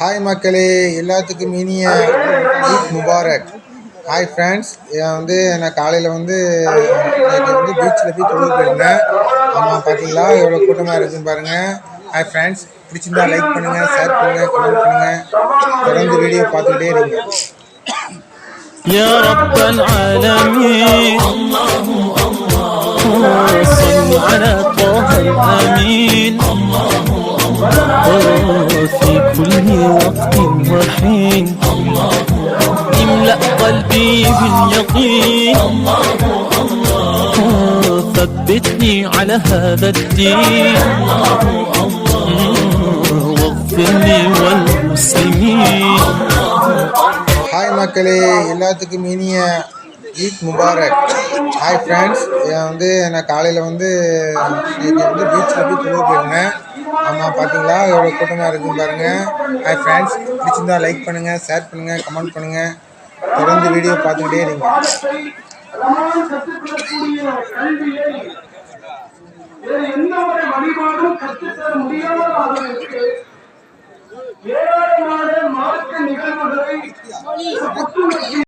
Hi மக்களே, எல்லாத்துக்கும் இனிய ஈத் முபாரக். ஹாய் ஃப்ரெண்ட்ஸ், நான் காலையில் நேற்று பீச்சில் போய் தொழுது போயிருந்தேன். ஆமாம், பார்த்தீங்களா எவ்வளோ கூட்டமாக இருக்குன்னு பாருங்கள். ஹாய் ஃப்ரெண்ட்ஸ், பிடிச்சிருந்தா லைக் பண்ணுங்கள், ஷேர் பண்ணுங்கள், கமெண்ட் பண்ணுங்கள். தொடர்ந்து வீடியோ பார்த்துக்கிட்டே இருங்க. يا رب العالمين صل على طه الأمين في كل وقت وحين املأ قلبي باليقين ثبتني على هذا الدين واغفر لي والمسلمين. ஹாய் மக்களே, எல்லாத்துக்கும் இனிய ஈத் முபாரக். ஹாய் ஃப்ரெண்ட்ஸ், நான் காலையில் நேற்று பீச்சில் போய் தொழுது போயிருந்தேன். ஆமாம், பார்த்தீங்களா எவ்வளோ கூட்டமாக இருக்குன்னு பாருங்கள். ஹாய் ஃப்ரெண்ட்ஸ், பிடிச்சிருந்தா லைக் பண்ணுங்கள், ஷேர் பண்ணுங்கள், கமெண்ட் பண்ணுங்கள். தொடர்ந்து வீடியோ பார்த்துக்கிட்டே இருங்க.